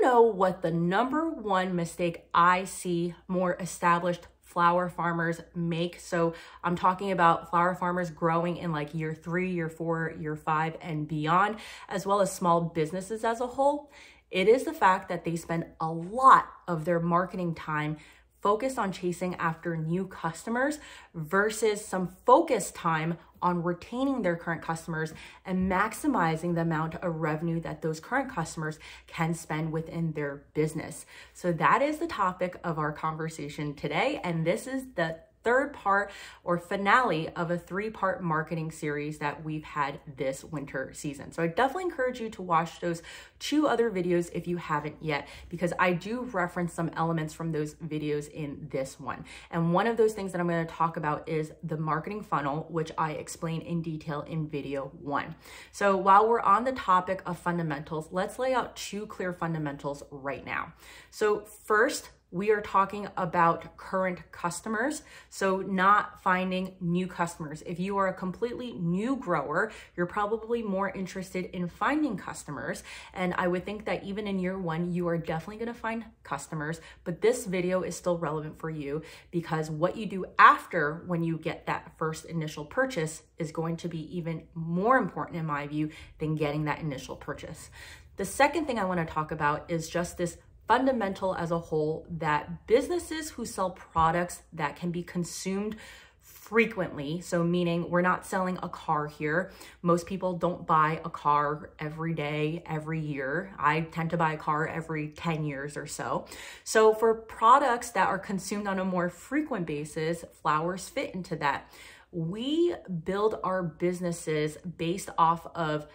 know what the number one mistake I see more established flower farmers make? So I'm talking about flower farmers growing in like year 3, year 4, year 5 and beyond, as well as small businesses as a whole. It is the fact that they spend a lot of their marketing time focused on chasing after new customers versus some focused time on retaining their current customers and maximizing the amount of revenue that those current customers can spend within their business. So that is the topic of our conversation today. And this is the third part or finale of a 3-part marketing series that we've had this winter season. So I definitely encourage you to watch those 2 other videos if you haven't yet, because I do reference some elements from those videos in this one. And one of those things that I'm going to talk about is the marketing funnel, which I explain in detail in video 1. So while we're on the topic of fundamentals, let's lay out 2 clear fundamentals right now. So first, we are talking about current customers, so not finding new customers. If you are a completely new grower, you're probably more interested in finding customers. And I would think that even in year 1, you are definitely gonna find customers, but this video is still relevant for you because what you do after when you get that first initial purchase is going to be even more important in my view than getting that initial purchase. The second thing I wanna talk about is just this fundamental as a whole, that businesses who sell products that can be consumed frequently, so meaning we're not selling a car here. Most people don't buy a car every day, every year. I tend to buy a car every 10 years or so. So for products that are consumed on a more frequent basis, flowers fit into that. We build our businesses based off of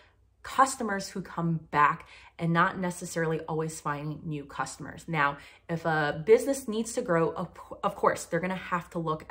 customers who come back and not necessarily always finding new customers. Now, if a business needs to grow, of course, they're gonna have to look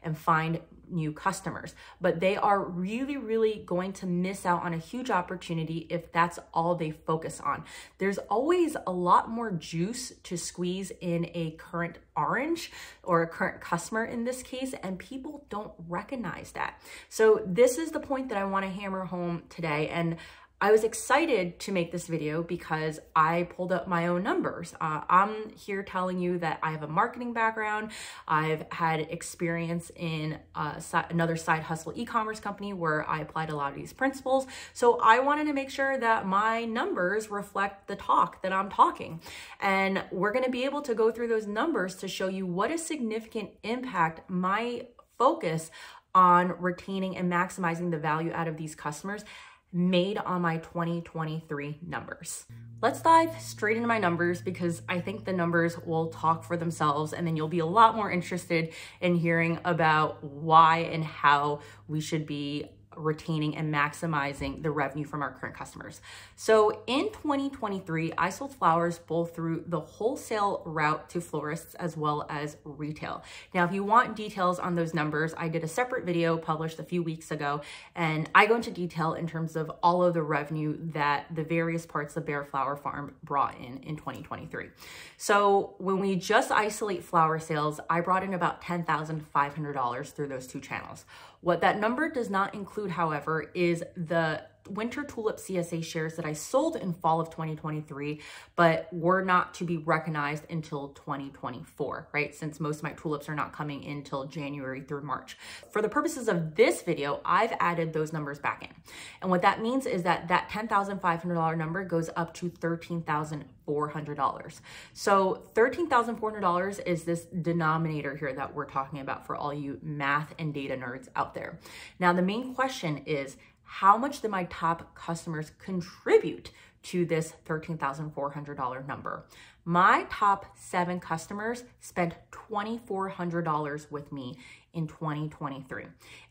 and find new customers, but they are really going to miss out on a huge opportunity if that's all they focus on. There's always a lot more juice to squeeze in a current orange or a current customer in this case, and people don't recognize that. So this is the point that I wanna hammer home today. And I was excited to make this video because I pulled up my own numbers. I'm here telling you that I have a marketing background. I've had experience in another side hustle e-commerce company where I applied a lot of these principles. So I wanted to make sure that my numbers reflect the talk that I'm talking. And we're gonna be able to go through those numbers to show you what a significant impact my focus on retaining and maximizing the value out of these customers made on my 2023 numbers. Let's dive straight into my numbers because I think the numbers will talk for themselves, and then you'll be a lot more interested in hearing about why and how we should be retaining and maximizing the revenue from our current customers. So in 2023, I sold flowers both through the wholesale route to florists as well as retail. Now, if you want details on those numbers, I did a separate video published a few weeks ago, and I go into detail in terms of all of the revenue that the various parts of b.a.r.e Flower Farm brought in 2023. So when we just isolate flower sales, I brought in about $10,500 through those 2 channels. What that number does not include, however, is the winter tulip CSA shares that I sold in fall of 2023, but were not to be recognized until 2024, right? Since most of my tulips are not coming in till January through March. For the purposes of this video, I've added those numbers back in. And what that means is that that $10,500 number goes up to $13,400. So $13,400 is this denominator here that we're talking about for all you math and data nerds out there. Now, the main question is, how much did my top customers contribute to this $13,400 number? My top 7 customers spent $2,400 with me in 2023.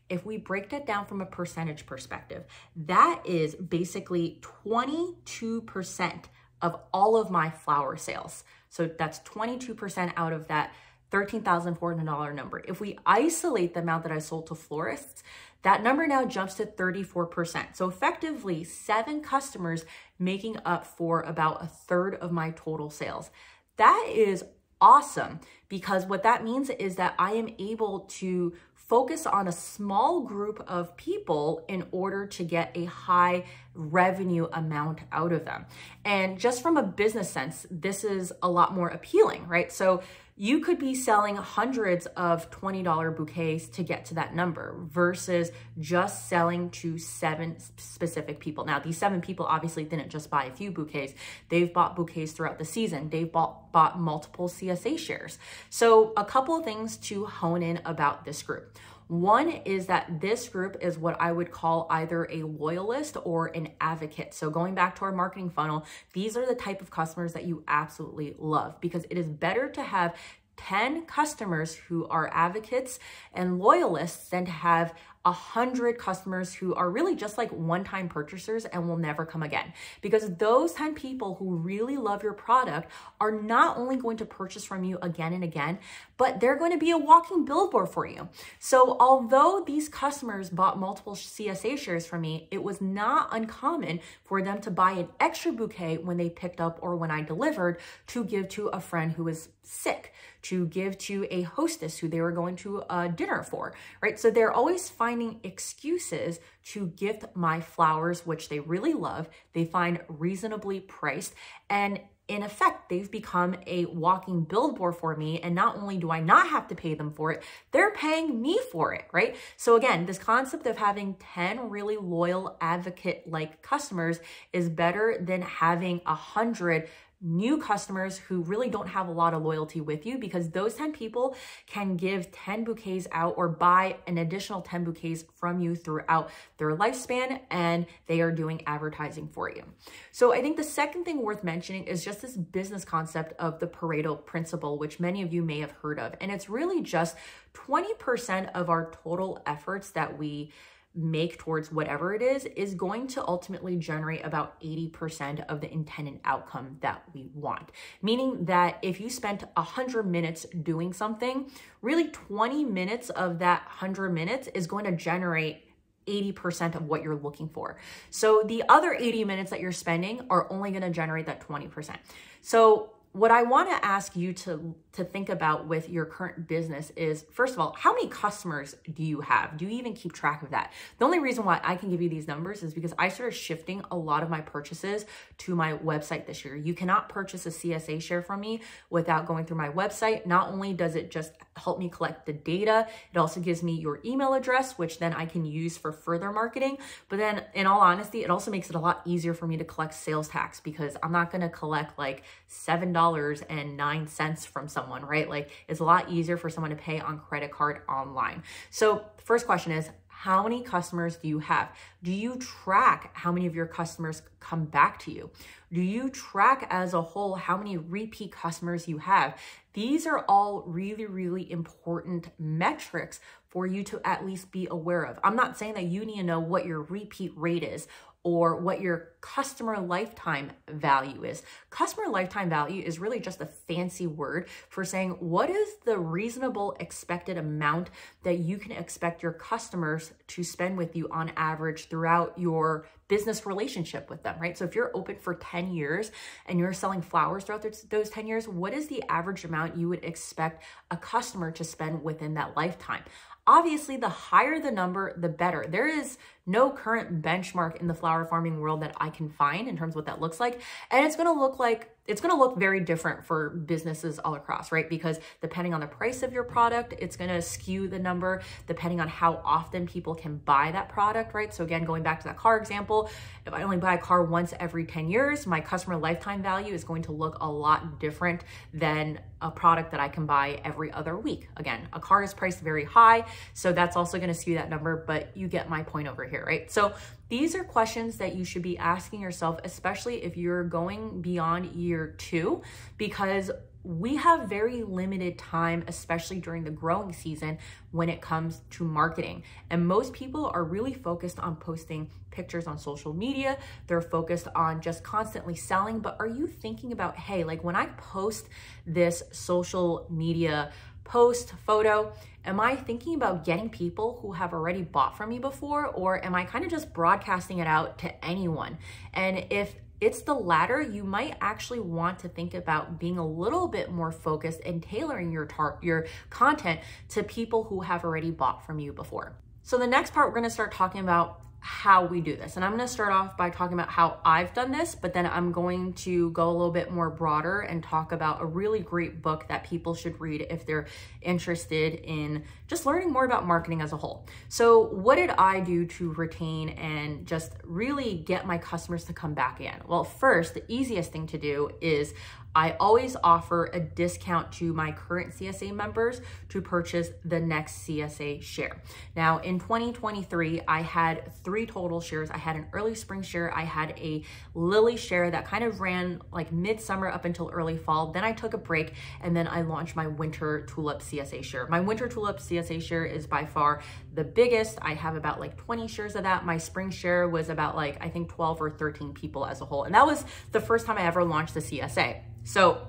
If we break that down from a percentage perspective, that is basically 22% of all of my flower sales. So that's 22% out of that $13,400 number. If we isolate the amount that I sold to florists, that number now jumps to 34%. So effectively 7 customers making up for about 1/3 of my total sales. That is awesome, because what that means is that I am able to focus on a small group of people in order to get a high revenue amount out of them. And just from a business sense, this is a lot more appealing, right? So you could be selling hundreds of $20 bouquets to get to that number versus just selling to 7 specific people. Now, these 7 people obviously didn't just buy a few bouquets. They've bought bouquets throughout the season. They've bought multiple CSA shares. So a couple of things to hone in about this group. One is that this group is what I would call either a loyalist or an advocate. So going back to our marketing funnel, these are the type of customers that you absolutely love, because it is better to have 10 customers who are advocates and loyalists than to have 100 customers who are really just like one-time purchasers and will never come again. Because those 10 people who really love your product are not only going to purchase from you again and again, but they're going to be a walking billboard for you. So although these customers bought multiple CSA shares from me, it was not uncommon for them to buy an extra bouquet when they picked up or when I delivered to give to a friend who was sick, to give to a hostess who they were going to a dinner for, right? So they're always finding excuses to gift my flowers, which they really love. They find reasonably priced, and in effect, they've become a walking billboard for me. And not only do I not have to pay them for it, they're paying me for it, right? So again, this concept of having 10 really loyal advocate-like customers is better than having 100 new customers who really don't have a lot of loyalty with you, because those 10 people can give 10 bouquets out or buy an additional 10 bouquets from you throughout their lifespan, and they are doing advertising for you. So I think the second thing worth mentioning is just this business concept of the Pareto Principle, which many of you may have heard of. And it's really just 20% of our total efforts that we make towards whatever it is going to ultimately generate about 80% of the intended outcome that we want. Meaning that if you spent 100 minutes doing something, really 20 minutes of that 100 minutes is going to generate 80% of what you're looking for. So the other 80 minutes that you're spending are only going to generate that 20%. So what I want to ask you to think about with your current business is, first of all, how many customers do you have? Do you even keep track of that? The only reason why I can give you these numbers is because I started shifting a lot of my purchases to my website this year. You cannot purchase a CSA share from me without going through my website. Not only does it just help me collect the data, it also gives me your email address, which then I can use for further marketing. But then in all honesty, it also makes it a lot easier for me to collect sales tax, because I'm not going to collect like $7.09 from someone, right? Like, it's a lot easier for someone to pay on credit card online. So the first question is, how many customers do you have? Do you track how many of your customers come back to you? Do you track as a whole how many repeat customers you have? These are all really, really important metrics for you to at least be aware of. I'm not saying that you need to know what your repeat rate is or what your customer lifetime value is. Customer lifetime value is really just a fancy word for saying, what is the reasonable expected amount that you can expect your customers to spend with you on average throughout your business relationship with them, right? So if you're open for 10 years and you're selling flowers throughout those 10 years, what is the average amount you would expect a customer to spend within that lifetime? Obviously, the higher the number, the better. There is no current benchmark in the flower farming world that I can find in terms of what that looks like. And it's going to look very different for businesses all across, right? Because depending on the price of your product, it's going to skew the number depending on how often people can buy that product, right? So again, going back to that car example, if I only buy a car once every 10 years, my customer lifetime value is going to look a lot different than a product that I can buy every other week. Again, a car is priced very high, so that's also going to skew that number, but you get my point over here, right? So these are questions that you should be asking yourself, especially if you're going beyond year 2, because we have very limited time, especially during the growing season when it comes to marketing. And most people are really focused on posting pictures on social media. They're focused on just constantly selling. But are you thinking about, hey, like when I post this social media post, photo, am I thinking about getting people who have already bought from me before, or am I kind of just broadcasting it out to anyone? And if it's the latter, you might actually want to think about being a little bit more focused and tailoring your content to people who have already bought from you before. So the next part, we're gonna start talking about how we do this. And I'm gonna start off by talking about how I've done this, but then I'm going to go a little bit more broader and talk about a really great book that people should read if they're interested in just learning more about marketing as a whole. So what did I do to retain and just really get my customers to come back in? Well, first, the easiest thing to do is I always offer a discount to my current CSA members to purchase the next CSA share. Now, in 2023, I had 3 total shares. I had an early spring share, I had a lily share that kind of ran like midsummer up until early fall. Then I took a break and then I launched my winter tulip CSA share. My winter tulip CSA share is by far the biggest. I have about like 20 shares of that. My spring share was about like, I think 12 or 13 people as a whole. And that was the first time I ever launched the CSA. So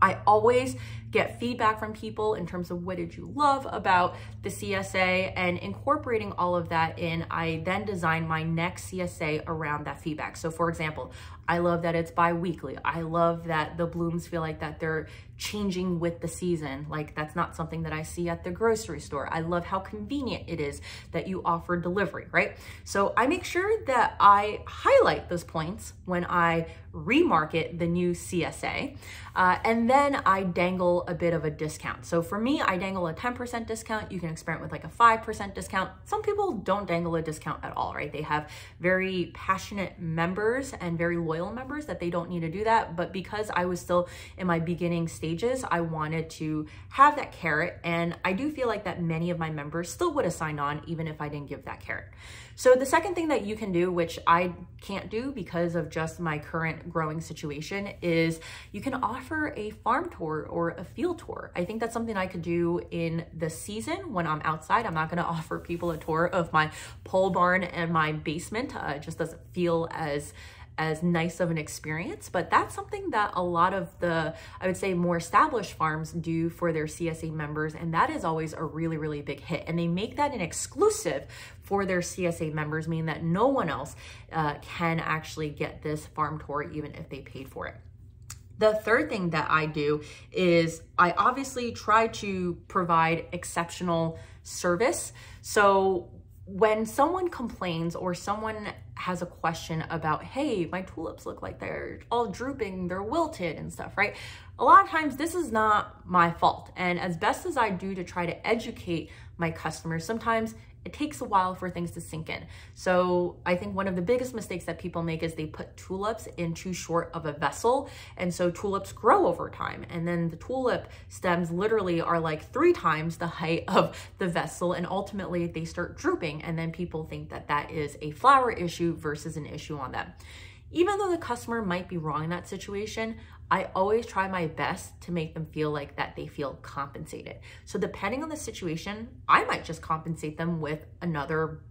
I always get feedback from people in terms of what did you love about the CSA, and incorporating all of that in, I then design my next CSA around that feedback. So for example, I love that it's bi-weekly. I love that the blooms feel like that they're changing with the season. Like that's not something that I see at the grocery store. I love how convenient it is that you offer delivery, right? So I make sure that I highlight those points when I remarket the new CSA. And then I dangle a bit of a discount. So for me, I dangle a 10% discount. You can experiment with like a 5% discount. Some people don't dangle a discount at all, right? They have very passionate members and very loyal members that they don't need to do that. But because I was still in my beginning stages, I wanted to have that carrot. And I do feel like that many of my members still would have signed on even if I didn't give that carrot. So the second thing that you can do, which I can't do because of just my current growing situation, is you can offer a farm tour or a field tour. I think that's something I could do in the season when I'm outside. I'm not going to offer people a tour of my pole barn and my basement. It just doesn't feel as nice of an experience, but that's something that a lot of the, I would say, more established farms do for their CSA members, and that is always a really, really big hit. And they make that an exclusive for their CSA members, meaning that no one else can actually get this farm tour even if they paid for it. The third thing that I do is I obviously try to provide exceptional service. So when someone complains or someone has a question about, hey, my tulips look like they're all drooping, they're wilted and stuff, right? A lot of times this is not my fault. And as best as I do to try to educate my customers, sometimes it takes a while for things to sink in. So I think one of the biggest mistakes that people make is they put tulips in too short of a vessel. And so tulips grow over time. And then the tulip stems literally are like 3 times the height of the vessel. And ultimately they start drooping. And then people think that that is a flower issue versus an issue on them. Even though the customer might be wrong in that situation, I always try my best to make them feel like that they feel compensated. So depending on the situation, I might just compensate them with another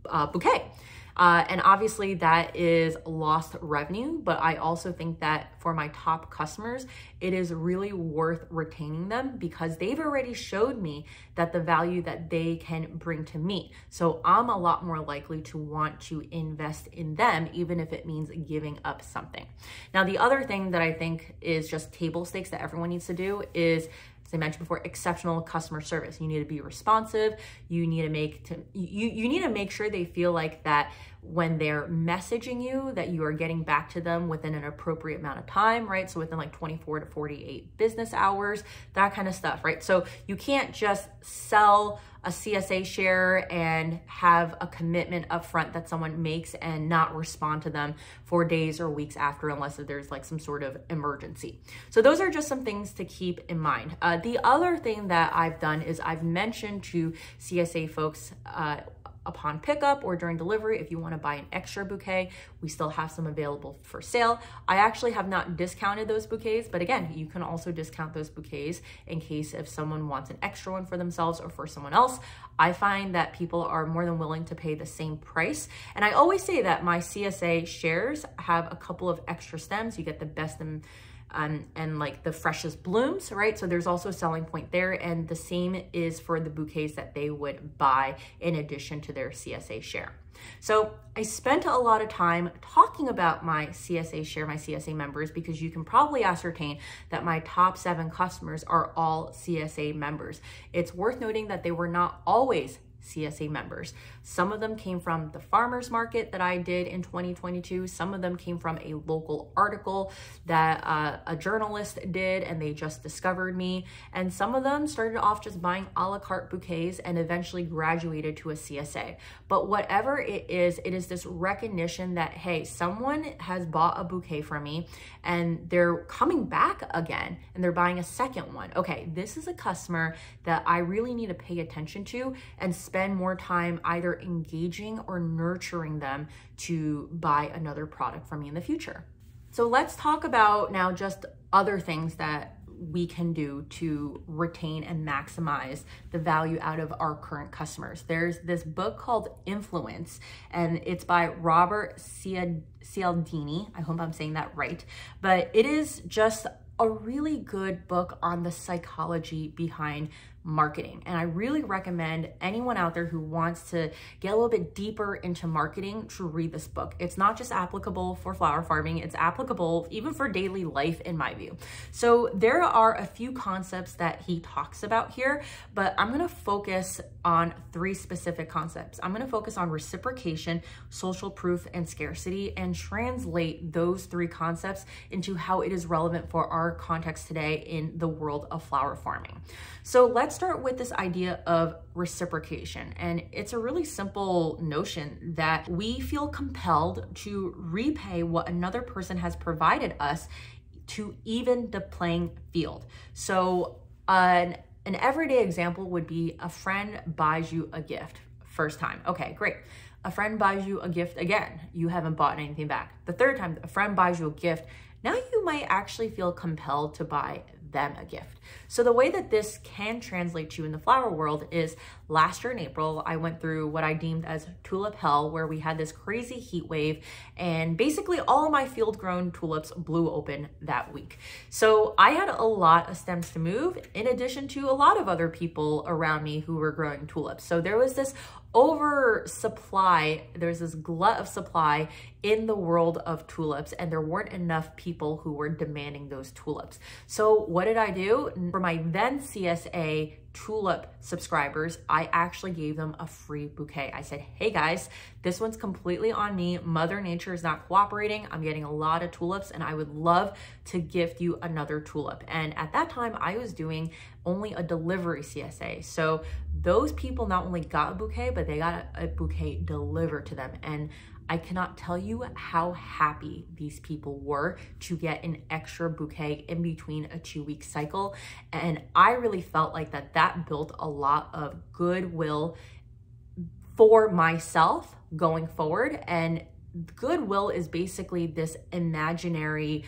bouquet. And obviously that is lost revenue, but I also think that for my top customers, it is really worth retaining them because they've already showed me that the value that they can bring to me. So I'm a lot more likely to want to invest in them, even if it means giving up something. Now, the other thing that I think is just table stakes that everyone needs to do is, as I mentioned before, exceptional customer service. You need to be responsive. You need to you need to make sure they feel like that when they're messaging you, that you are getting back to them within an appropriate amount of time, right? So within like 24 to 48 business hours, that kind of stuff, right? So you can't just sell a CSA share and have a commitment upfront that someone makes and not respond to them for days or weeks after, unless there's like some sort of emergency. So those are just some things to keep in mind. The other thing that I've done is I've mentioned to CSA folks upon pickup or during delivery, if you want to buy an extra bouquet, we still have some available for sale. I actually have not discounted those bouquets, but again, you can also discount those bouquets in case if someone wants an extra one for themselves or for someone else. I find that people are more than willing to pay the same price. And I always say that my CSA shares have a couple of extra stems. You get the best in and like the freshest blooms, right? So there's also a selling point there. And the same is for the bouquets that they would buy in addition to their CSA share. So I spent a lot of time talking about my CSA share, my CSA members, because you can probably ascertain that my top 7 customers are all CSA members. It's worth noting that they were not always CSA members. Some of them came from the farmers market that I did in 2022. Some of them came from a local article that a journalist did and they just discovered me. And some of them started off just buying a la carte bouquets and eventually graduated to a CSA. But whatever it is this recognition that, hey, someone has bought a bouquet from me and they're coming back again and they're buying a second one. Okay, this is a customer that I really need to pay attention to and spend more time either engaging or nurturing them to buy another product from me in the future. So let's talk about now just other things that we can do to retain and maximize the value out of our current customers. There's this book called Influence, and it's by Robert Cialdini. I hope I'm saying that right, but it is just a really good book on the psychology behind marketing. And I really recommend anyone out there who wants to get a little bit deeper into marketing to read this book. It's not just applicable for flower farming, it's applicable even for daily life in my view. So there are a few concepts that he talks about here, but I'm gonna focus on 3 specific concepts. I'm gonna focus on reciprocation, social proof, and scarcity, and translate those 3 concepts into how it is relevant for our context today in the world of flower farming. So let's start with this idea of reciprocation. And it's a really simple notion that we feel compelled to repay what another person has provided us to even the playing field. So an everyday example would be a friend buys you a gift. First time, okay, great. A friend buys you a gift again. You haven't bought anything back. The third time, a friend buys you a gift. Now you might actually feel compelled to buy them a gift. So the way that this can translate to in the flower world is last year in April, I went through what I deemed as tulip hell, where we had this crazy heat wave and basically all of my field grown tulips blew open that week. So I had a lot of stems to move in addition to a lot of other people around me who were growing tulips. So there was this oversupply, there's this glut of supply in the world of tulips, and there weren't enough people who were demanding those tulips. So what did I do? For my then CSA tulip subscribers, I actually gave them a free bouquet. I said, hey guys, this one's completely on me. Mother Nature is not cooperating. I'm getting a lot of tulips and I would love to gift you another tulip. And at that time I was doing only a delivery CSA. So those people not only got a bouquet, but they got a bouquet delivered to them. And I cannot tell you how happy these people were to get an extra bouquet in between a 2-week cycle. And I really felt like that built a lot of goodwill for myself going forward. And goodwill is basically this imaginary,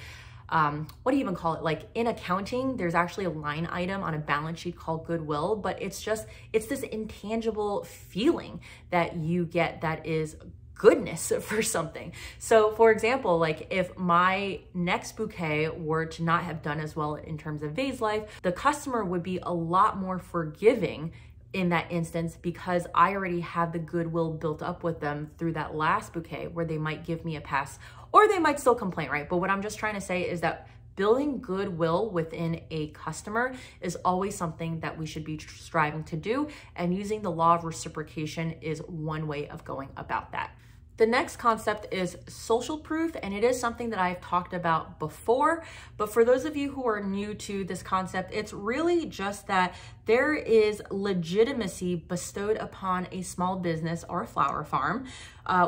what do you even call it? Like in accounting, there's actually a line item on a balance sheet called goodwill, but it's this intangible feeling that you get that is goodness for something. So for example, like if my next bouquet were to not have done as well in terms of vase life, the customer would be a lot more forgiving in that instance because I already have the goodwill built up with them through that last bouquet where they might give me a pass or they might still complain, right? But what I'm just trying to say is that building goodwill within a customer is always something that we should be striving to do, and using the law of reciprocation is one way of going about that. The next concept is social proof, and it is something that I've talked about before, but for those of you who are new to this concept, it's really just that there is legitimacy bestowed upon a small business or a flower farm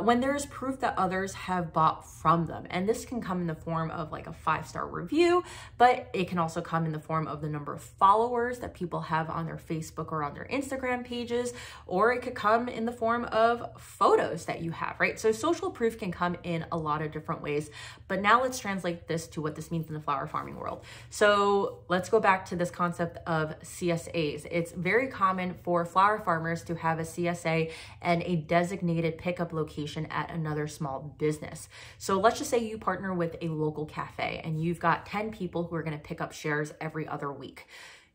when there's proof that others have bought from them. And this can come in the form of like a 5-star review, but it can also come in the form of the number of followers that people have on their Facebook or on their Instagram pages, or it could come in the form of photos that you have, right? So social proof can come in a lot of different ways, but now let's translate this to what this means in the flower farming world. So let's go back to this concept of CSA bouquets. It's very common for flower farmers to have a CSA and a designated pickup location at another small business. So let's just say you partner with a local cafe and you've got 10 people who are going to pick up shares every other week.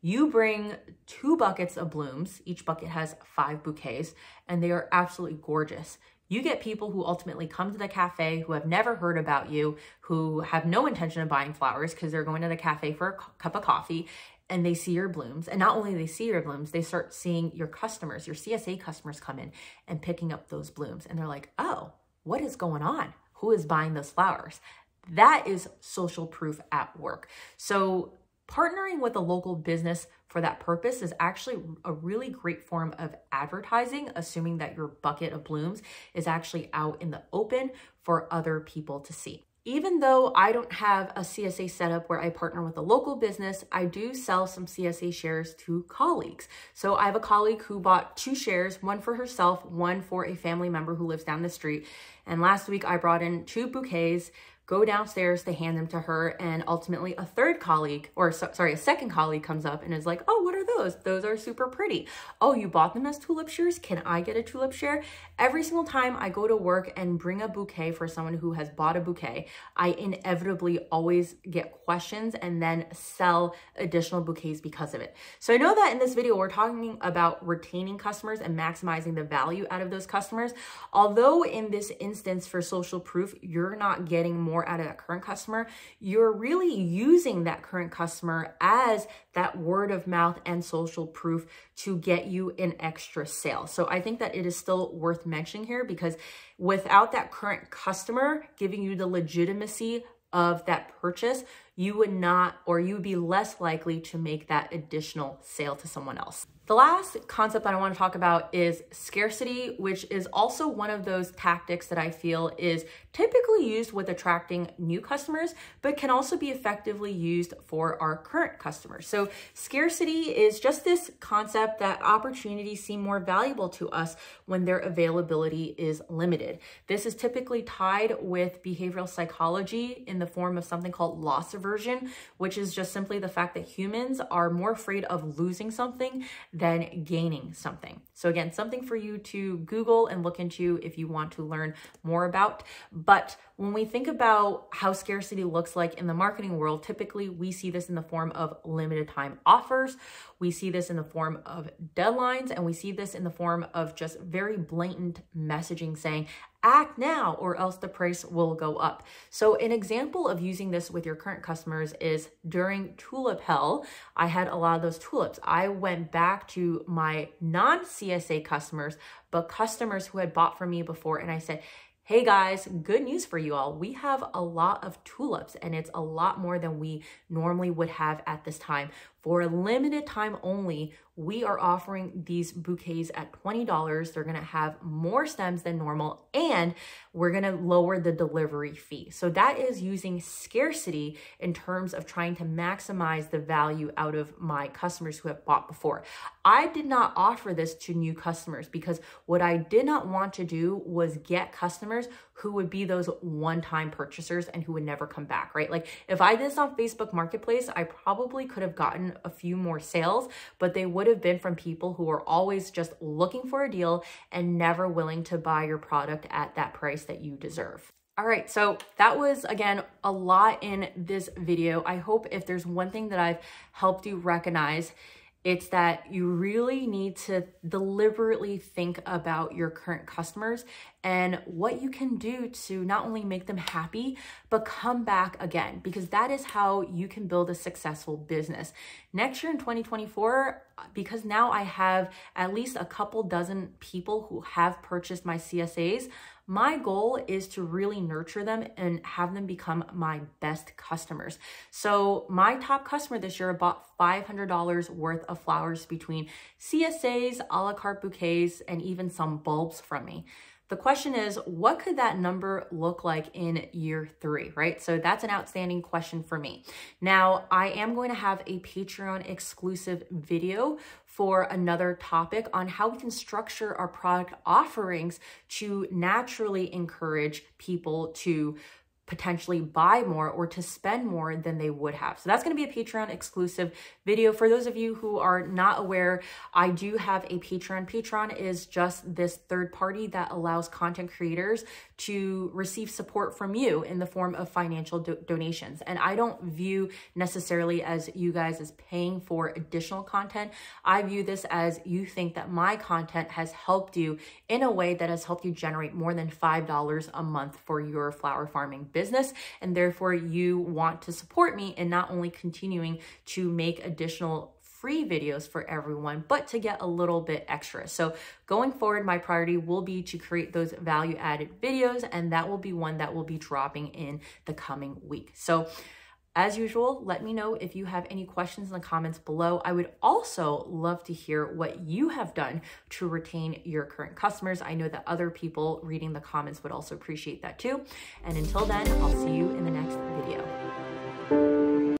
You bring 2 buckets of blooms. Each bucket has 5 bouquets, and they are absolutely gorgeous. You get people who ultimately come to the cafe who have never heard about you, who have no intention of buying flowers because they're going to the cafe for a cup of coffee, and they see your blooms. And not only do they see your blooms, they start seeing your customers, your CSA customers come in and picking up those blooms. And they're like, oh, what is going on? Who is buying those flowers? That is social proof at work. So partnering with a local business for that purpose is actually a really great form of advertising, assuming that your bucket of blooms is actually out in the open for other people to see. Even though I don't have a CSA setup where I partner with a local business, I do sell some CSA shares to colleagues. So I have a colleague who bought 2 shares, one for herself, one for a family member who lives down the street. And last week I brought in 2 bouquets, go downstairs to hand them to her, and ultimately a second colleague comes up and is like, oh, what are those? Those are super pretty. Oh, you bought them as tulip shares? Can I get a tulip share? Every single time I go to work and bring a bouquet for someone who has bought a bouquet, I inevitably always get questions and then sell additional bouquets because of it. So I know that in this video, we're talking about retaining customers and maximizing the value out of those customers. Although in this instance for social proof, you're not getting more out of that current customer, you're really using that current customer as that word of mouth and social proof to get you an extra sale. So I think that it is still worth mentioning here, because without that current customer giving you the legitimacy of that purchase, you would not, or you would be less likely to make that additional sale to someone else. The last concept that I want to talk about is scarcity, which is also one of those tactics that I feel is typically used with attracting new customers, but can also be effectively used for our current customers. So scarcity is just this concept that opportunities seem more valuable to us when their availability is limited. This is typically tied with behavioral psychology in the form of something called loss aversion, which is just simply the fact that humans are more afraid of losing something than gaining something. So again, something for you to Google and look into if you want to learn more about. But when we think about how scarcity looks like in the marketing world, typically we see this in the form of limited time offers. We see this in the form of deadlines, and we see this in the form of just very blatant messaging saying, act now or else the price will go up. So an example of using this with your current customers is during Tulip Hell, I had a lot of those tulips. I went back to my non-CSA customers, but customers who had bought from me before, and I said, hey guys, good news for you all. We have a lot of tulips, and it's a lot more than we normally would have at this time. For a limited time only, we are offering these bouquets at $20. They're gonna have more stems than normal, and we're gonna lower the delivery fee. So that is using scarcity in terms of trying to maximize the value out of my customers who have bought before. I did not offer this to new customers because what I did not want to do was get customers who would be those one-time purchasers and who would never come back, right? Like if I did this on Facebook Marketplace, I probably could have gotten a few more sales, but they would have been from people who are always just looking for a deal and never willing to buy your product at that price that you deserve. All right, so that was, again, a lot in this video. I hope if there's one thing that I've helped you recognize, it's that you really need to deliberately think about your current customers and what you can do to not only make them happy, but come back again, because that is how you can build a successful business. Next year in 2024, because now I have at least a couple dozen people who have purchased my CSAs, my goal is to really nurture them and have them become my best customers. So my top customer this year bought $500 worth of flowers between CSAs, a la carte bouquets, and even some bulbs from me. The question is, what could that number look like in year 3, right? So that's an outstanding question for me. Now, I am going to have a Patreon exclusive video for another topic on how we can structure our product offerings to naturally encourage people to potentially buy more or to spend more than they would have. So that's going to be a Patreon exclusive video. For those of you who are not aware, I do have a Patreon. Patreon is just this third party that allows content creators to receive support from you in the form of financial donations. And I don't view necessarily as you guys as paying for additional content. I view this as you think that my content has helped you in a way that has helped you generate more than $5 a month for your flower farming business. And therefore you want to support me in not only continuing to make additional free videos for everyone, but to get a little bit extra. So going forward, my priority will be to create those value added videos, and that will be one that will be dropping in the coming week. So as usual, let me know if you have any questions in the comments below. I would also love to hear what you have done to retain your current customers. I know that other people reading the comments would also appreciate that too. And until then, I'll see you in the next video.